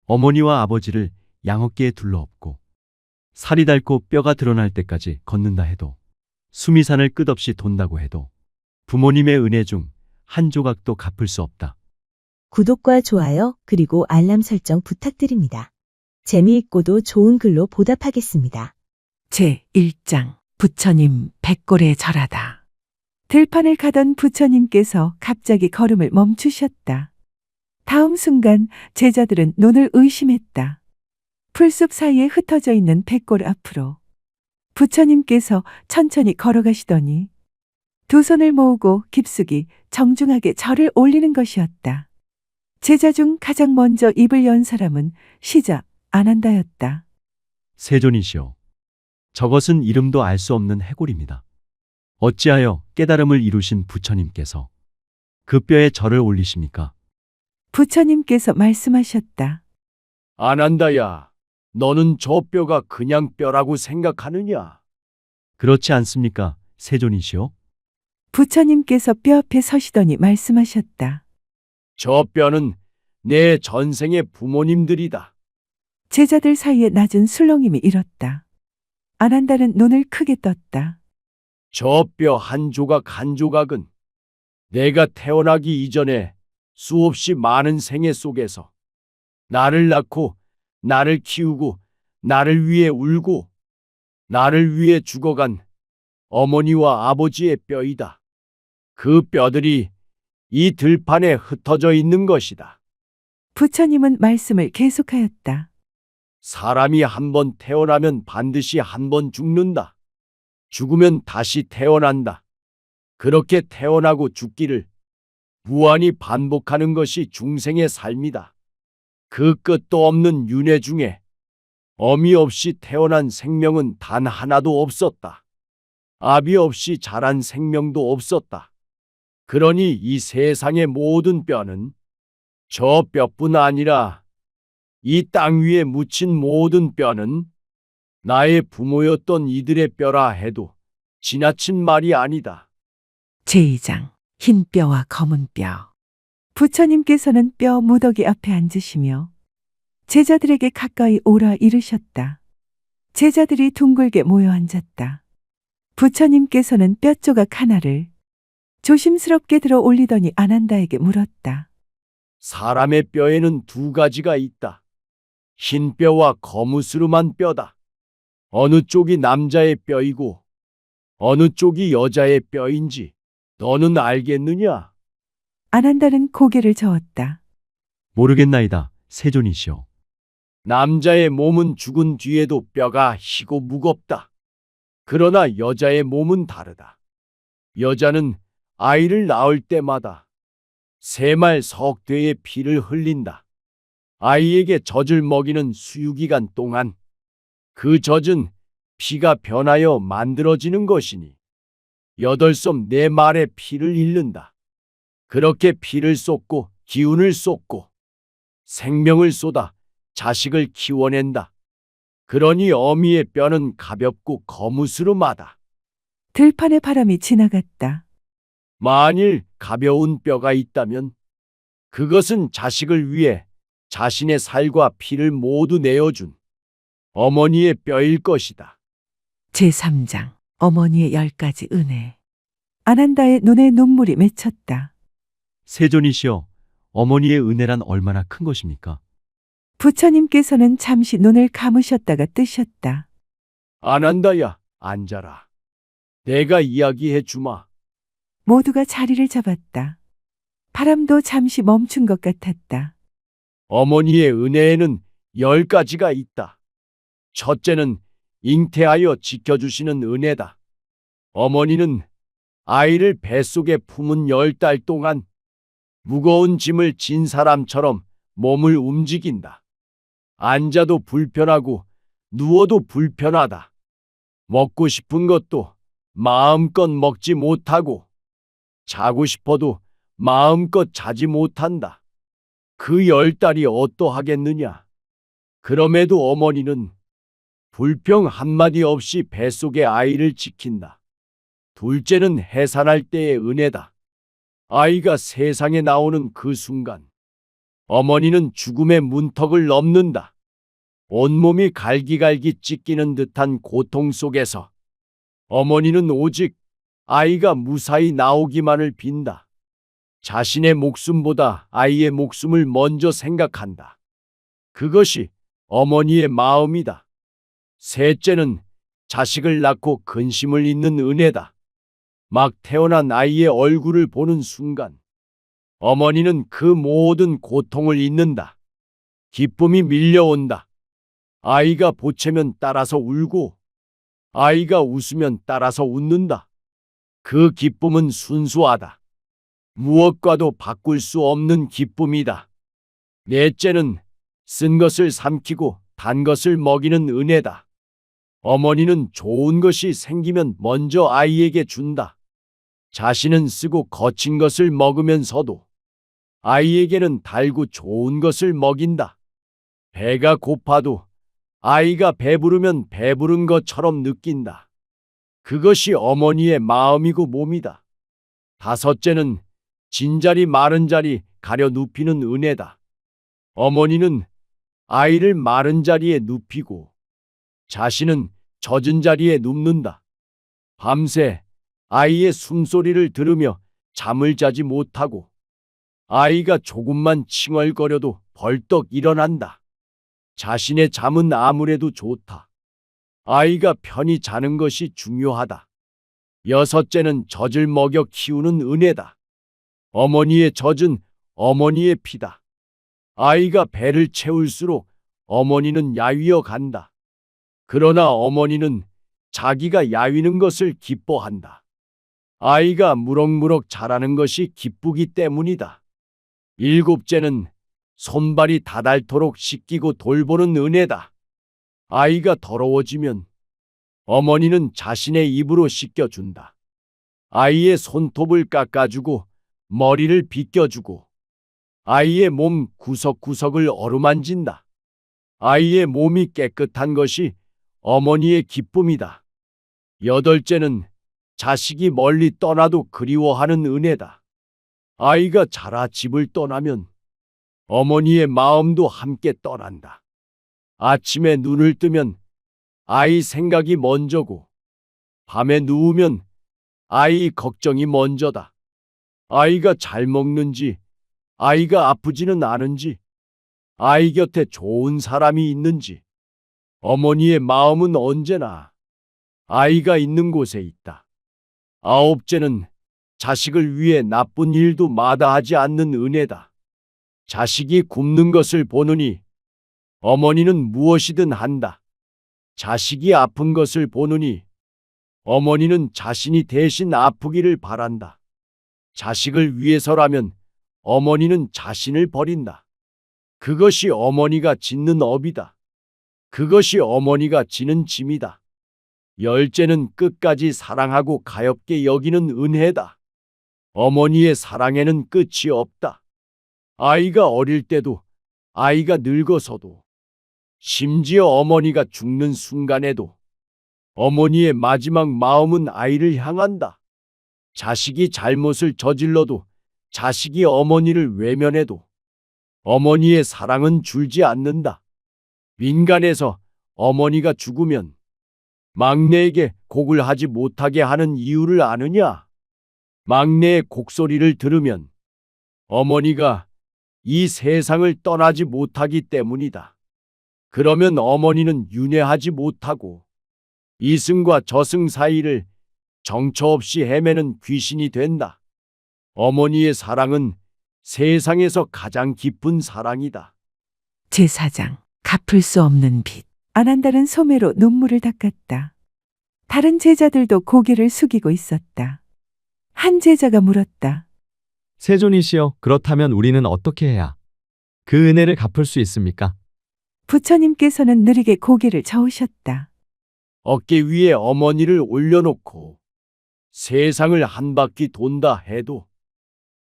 어머니와 아버지를 양어깨에 둘러엎고 살이 닳고 뼈가 드러날 때까지 걷는다 해도 숨이 산을 끝없이 돈다고 해도 부모님의 은혜 중 한 조각도 갚을 수 없다. 구독과 좋아요 그리고 알람 설정 부탁드립니다. 재미있고도 좋은 글로 보답하겠습니다. 제1장 부처님 백골에 절하다. 들판을 가던 부처님께서 갑자기 걸음을 멈추셨다. 다음 순간 제자들은 눈을 의심했다. 풀숲 사이에 흩어져 있는 백골 앞으로 부처님께서 천천히 걸어가시더니 두 손을 모으고 깊숙이 정중하게 절을 올리는 것이었다. 제자 중 가장 먼저 입을 연 사람은 시작 아난다였다. 세존이시여, 저것은 이름도 알 수 없는 해골입니다. 어찌하여 깨달음을 이루신 부처님께서 그 뼈에 절을 올리십니까? 부처님께서 말씀하셨다. 아난다야, 너는 저 뼈가 그냥 뼈라고 생각하느냐? 그렇지 않습니까, 세존이시여? 부처님께서 뼈 앞에 서시더니 말씀하셨다. 저 뼈는 내 전생의 부모님들이다. 제자들 사이에 낮은 술렁임이 일었다. 아난다는 눈을 크게 떴다. 저 뼈 한 조각 한 조각은 내가 태어나기 이전에 수없이 많은 생애 속에서 나를 낳고 나를 키우고 나를 위해 울고 나를 위해 죽어간 어머니와 아버지의 뼈이다. 그 뼈들이 이 들판에 흩어져 있는 것이다. 부처님은 말씀을 계속하였다. 사람이 한 번 태어나면 반드시 한 번 죽는다. 죽으면 다시 태어난다. 그렇게 태어나고 죽기를 무한히 반복하는 것이 중생의 삶이다. 그 끝도 없는 윤회 중에 어미 없이 태어난 생명은 단 하나도 없었다. 아비 없이 자란 생명도 없었다. 그러니 이 세상의 모든 뼈는 저 뼈뿐 아니라 이 땅 위에 묻힌 모든 뼈는 나의 부모였던 이들의 뼈라 해도 지나친 말이 아니다. 제2장 흰 뼈와 검은 뼈. 부처님께서는 뼈 무더기 앞에 앉으시며 제자들에게 가까이 오라 이르셨다. 제자들이 둥글게 모여 앉았다. 부처님께서는 뼈 조각 하나를 조심스럽게 들어 올리더니 아난다에게 물었다. 사람의 뼈에는 두 가지가 있다. 흰 뼈와 거무스름한 뼈다. 어느 쪽이 남자의 뼈이고 어느 쪽이 여자의 뼈인지 너는 알겠느냐? 아난다는 고개를 저었다. 모르겠나이다, 세존이시여. 남자의 몸은 죽은 뒤에도 뼈가 희고 무겁다. 그러나 여자의 몸은 다르다. 여자는 아이를 낳을 때마다 세말 석대의 피를 흘린다. 아이에게 젖을 먹이는 수유기간 동안 그 젖은 피가 변하여 만들어지는 것이니 8섬 4말의 피를 잃는다. 그렇게 피를 쏟고 기운을 쏟고 생명을 쏟아 자식을 키워낸다. 그러니 어미의 뼈는 가볍고 거무스름하다. 들판의 바람이 지나갔다. 만일 가벼운 뼈가 있다면 그것은 자식을 위해 자신의 살과 피를 모두 내어준 어머니의 뼈일 것이다. 제3장 어머니의 10가지 은혜. 아난다의 눈에 눈물이 맺혔다. 세존이시여, 어머니의 은혜란 얼마나 큰 것입니까? 부처님께서는 잠시 눈을 감으셨다가 뜨셨다. 아난다야, 앉아라. 내가 이야기해 주마. 모두가 자리를 잡았다. 바람도 잠시 멈춘 것 같았다. 어머니의 은혜에는 10가지가 있다. 첫째는 잉태하여 지켜주시는 은혜다. 어머니는 아이를 뱃속에 품은 10달 동안 무거운 짐을 진 사람처럼 몸을 움직인다. 앉아도 불편하고 누워도 불편하다. 먹고 싶은 것도 마음껏 먹지 못하고 자고 싶어도 마음껏 자지 못한다. 그 10달이 어떠하겠느냐? 그럼에도 어머니는 불평 한마디 없이 뱃속의 아이를 지킨다. 둘째는 해산할 때의 은혜다. 아이가 세상에 나오는 그 순간 어머니는 죽음의 문턱을 넘는다. 온몸이 갈기갈기 찢기는 듯한 고통 속에서 어머니는 오직 아이가 무사히 나오기만을 빈다. 자신의 목숨보다 아이의 목숨을 먼저 생각한다. 그것이 어머니의 마음이다. 셋째는 자식을 낳고 근심을 잇는 은혜다. 막 태어난 아이의 얼굴을 보는 순간 어머니는 그 모든 고통을 잊는다. 기쁨이 밀려온다. 아이가 보채면 따라서 울고 아이가 웃으면 따라서 웃는다. 그 기쁨은 순수하다. 무엇과도 바꿀 수 없는 기쁨이다. 넷째는 쓴 것을 삼키고 단 것을 먹이는 은혜다. 어머니는 좋은 것이 생기면 먼저 아이에게 준다. 자신은 쓰고 거친 것을 먹으면서도 아이에게는 달고 좋은 것을 먹인다. 배가 고파도 아이가 배부르면 배부른 것처럼 느낀다. 그것이 어머니의 마음이고 몸이다. 다섯째는 진자리 마른 자리 가려 눕히는 은혜다. 어머니는 아이를 마른 자리에 눕히고 자신은 젖은 자리에 눕는다. 밤새 아이의 숨소리를 들으며 잠을 자지 못하고 아이가 조금만 칭얼거려도 벌떡 일어난다. 자신의 잠은 아무래도 좋다. 아이가 편히 자는 것이 중요하다. 여섯째는 젖을 먹여 키우는 은혜다. 어머니의 젖은 어머니의 피다. 아이가 배를 채울수록 어머니는 야위어 간다. 그러나 어머니는 자기가 야위는 것을 기뻐한다. 아이가 무럭무럭 자라는 것이 기쁘기 때문이다. 일곱째는 손발이 다닳도록 씻기고 돌보는 은혜다. 아이가 더러워지면 어머니는 자신의 입으로 씻겨준다. 아이의 손톱을 깎아주고 머리를 빗겨주고 아이의 몸 구석구석을 어루만진다. 아이의 몸이 깨끗한 것이 어머니의 기쁨이다. 여덟째는 자식이 멀리 떠나도 그리워하는 은혜다. 아이가 자라 집을 떠나면 어머니의 마음도 함께 떠난다. 아침에 눈을 뜨면 아이 생각이 먼저고 밤에 누우면 아이 걱정이 먼저다. 아이가 잘 먹는지, 아이가 아프지는 않은지, 아이 곁에 좋은 사람이 있는지, 어머니의 마음은 언제나 아이가 있는 곳에 있다. 아홉째는 자식을 위해 나쁜 일도 마다하지 않는 은혜다. 자식이 굶는 것을 보느니 어머니는 무엇이든 한다. 자식이 아픈 것을 보느니 어머니는 자신이 대신 아프기를 바란다. 자식을 위해서라면 어머니는 자신을 버린다. 그것이 어머니가 짓는 업이다. 그것이 어머니가 지는 짐이다. 열째는 끝까지 사랑하고 가엾게 여기는 은혜다. 어머니의 사랑에는 끝이 없다. 아이가 어릴 때도, 아이가 늙어서도, 심지어 어머니가 죽는 순간에도 어머니의 마지막 마음은 아이를 향한다. 자식이 잘못을 저질러도, 자식이 어머니를 외면해도 어머니의 사랑은 줄지 않는다. 민간에서 어머니가 죽으면 막내에게 곡을 하지 못하게 하는 이유를 아느냐? 막내의 곡소리를 들으면 어머니가 이 세상을 떠나지 못하기 때문이다. 그러면 어머니는 윤회하지 못하고 이승과 저승 사이를 정처 없이 헤매는 귀신이 된다. 어머니의 사랑은 세상에서 가장 깊은 사랑이다. 제4장 갚을 수 없는 빚. 안한다는 소매로 눈물을 닦았다. 다른 제자들도 고개를 숙이고 있었다. 한 제자가 물었다. 세존이시여, 그렇다면 우리는 어떻게 해야 그 은혜를 갚을 수 있습니까? 부처님께서는 느리게 고개를 저으셨다. 어깨 위에 어머니를 올려놓고 세상을 한 바퀴 돈다 해도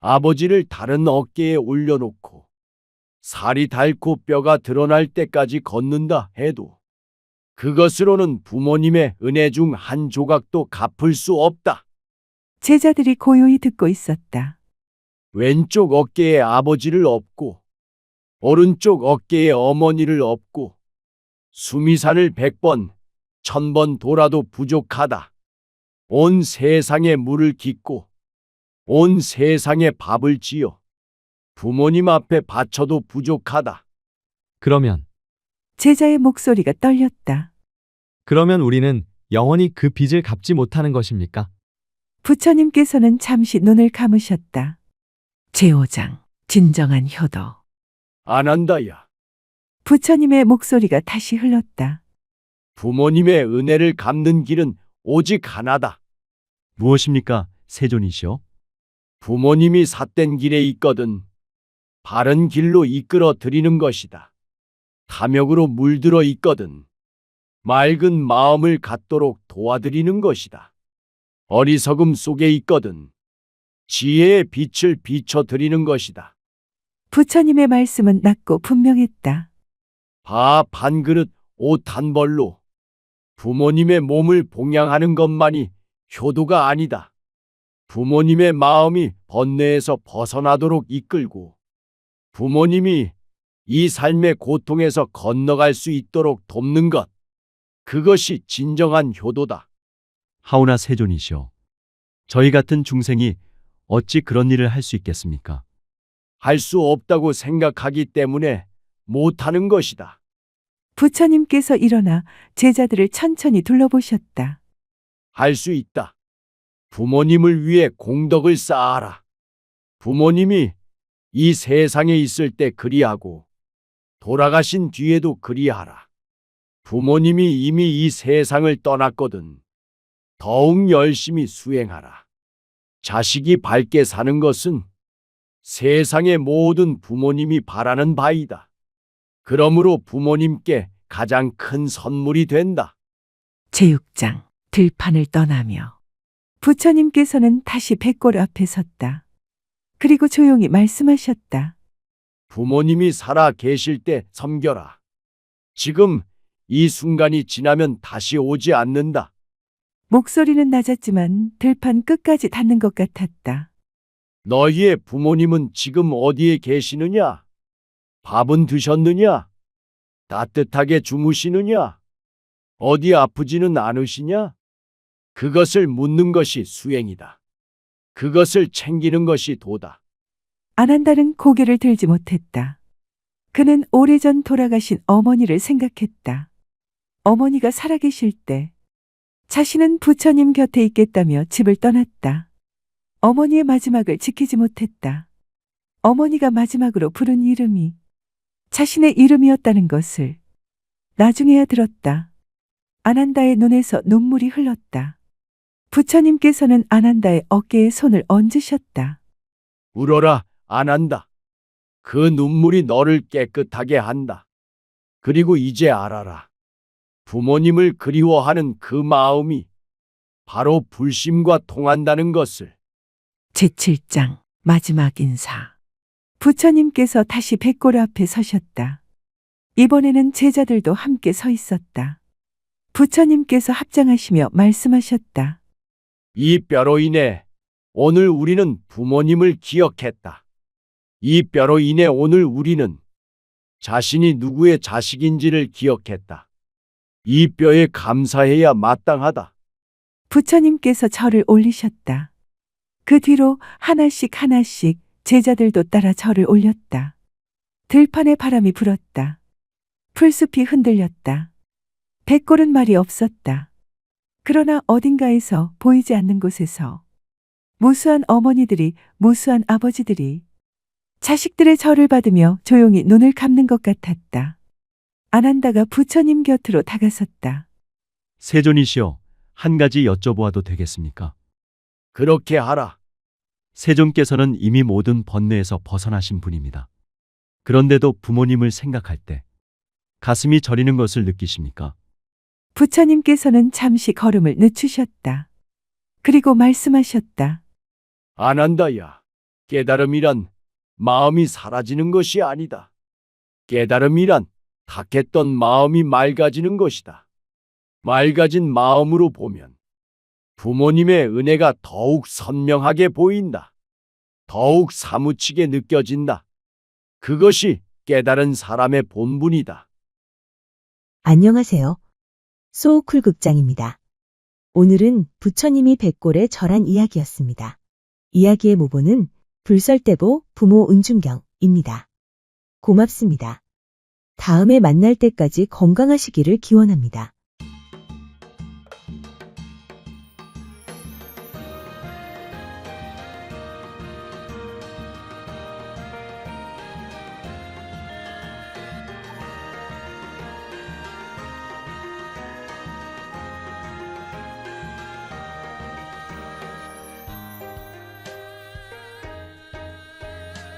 아버지를 다른 어깨에 올려놓고 살이 닳고 뼈가 드러날 때까지 걷는다 해도 그것으로는 부모님의 은혜 중 한 조각도 갚을 수 없다. 제자들이 고요히 듣고 있었다. 왼쪽 어깨에 아버지를 업고 오른쪽 어깨에 어머니를 업고 수미산을 100번, 1000번 돌아도 부족하다. 온 세상에 물을 깃고 온 세상에 밥을 지어 부모님 앞에 바쳐도 부족하다. 그러면, 제자의 목소리가 떨렸다. 그러면 우리는 영원히 그 빚을 갚지 못하는 것입니까? 부처님께서는 잠시 눈을 감으셨다. 제5장 진정한 효도. 안 한다야. 부처님의 목소리가 다시 흘렀다. 부모님의 은혜를 갚는 길은 오직 하나다. 무엇입니까, 세존이시여? 부모님이 삿된 길에 있거든 바른 길로 이끌어 드리는 것이다. 탐욕으로 물들어 있거든 맑은 마음을 갖도록 도와드리는 것이다. 어리석음 속에 있거든 지혜의 빛을 비춰 드리는 것이다. 부처님의 말씀은 낮고 분명했다. 밥 한 그릇, 옷 한 벌로 부모님의 몸을 봉양하는 것만이 효도가 아니다. 부모님의 마음이 번뇌에서 벗어나도록 이끌고 부모님이 이 삶의 고통에서 건너갈 수 있도록 돕는 것. 그것이 진정한 효도다. 하오나 세존이시여. 저희 같은 중생이 어찌 그런 일을 할 수 있겠습니까? 할 수 없다고 생각하기 때문에 못하는 것이다. 부처님께서 일어나 제자들을 천천히 둘러보셨다. 할 수 있다. 부모님을 위해 공덕을 쌓아라. 부모님이 이 세상에 있을 때 그리하고 돌아가신 뒤에도 그리하라. 부모님이 이미 이 세상을 떠났거든. 더욱 열심히 수행하라. 자식이 밝게 사는 것은 세상의 모든 부모님이 바라는 바이다. 그러므로 부모님께 가장 큰 선물이 된다. 제6장 들판을 떠나며 부처님께서는 다시 백골 앞에 섰다. 그리고 조용히 말씀하셨다. 부모님이 살아 계실 때 섬겨라. 지금 이 순간이 지나면 다시 오지 않는다. 목소리는 낮았지만 들판 끝까지 닿는 것 같았다. 너희의 부모님은 지금 어디에 계시느냐? 밥은 드셨느냐? 따뜻하게 주무시느냐? 어디 아프지는 않으시냐? 그것을 묻는 것이 수행이다. 그것을 챙기는 것이 도다. 안한달은 고개를 들지 못했다. 그는 오래전 돌아가신 어머니를 생각했다. 어머니가 살아계실 때 자신은 부처님 곁에 있겠다며 집을 떠났다. 어머니의 마지막을 지키지 못했다. 어머니가 마지막으로 부른 이름이 자신의 이름이었다는 것을 나중에야 들었다. 아난다의 눈에서 눈물이 흘렀다. 부처님께서는 아난다의 어깨에 손을 얹으셨다. 울어라, 안 한다. 그 눈물이 너를 깨끗하게 한다. 그리고 이제 알아라. 부모님을 그리워하는 그 마음이 바로 불심과 통한다는 것을. 제7장 마지막 인사. 부처님께서 다시 백골 앞에 서셨다. 이번에는 제자들도 함께 서 있었다. 부처님께서 합장하시며 말씀하셨다. 이 뼈로 인해 오늘 우리는 부모님을 기억했다. 이 뼈로 인해 오늘 우리는 자신이 누구의 자식인지를 기억했다. 이 뼈에 감사해야 마땅하다. 부처님께서 절을 올리셨다. 그 뒤로 하나씩 하나씩 제자들도 따라 절을 올렸다. 들판에 바람이 불었다. 풀숲이 흔들렸다. 백골은 말이 없었다. 그러나 어딘가에서 보이지 않는 곳에서 무수한 어머니들이, 무수한 아버지들이 자식들의 절을 받으며 조용히 눈을 감는 것 같았다. 아난다가 부처님 곁으로 다가섰다. 세존이시여, 한 가지 여쭤보아도 되겠습니까? 그렇게 하라. 세존께서는 이미 모든 번뇌에서 벗어나신 분입니다. 그런데도 부모님을 생각할 때 가슴이 저리는 것을 느끼십니까? 부처님께서는 잠시 걸음을 늦추셨다. 그리고 말씀하셨다. 안 한다야. 깨달음이란 마음이 사라지는 것이 아니다. 깨달음이란 탁했던 마음이 맑아지는 것이다. 맑아진 마음으로 보면 부모님의 은혜가 더욱 선명하게 보인다. 더욱 사무치게 느껴진다. 그것이 깨달은 사람의 본분이다. 안녕하세요. 소우쿨 극장입니다. 오늘은 부처님이 백골에 절한 이야기였습니다. 이야기의 모본은 불설대보 부모 은중경입니다. 고맙습니다. 다음에 만날 때까지 건강하시기를 기원합니다.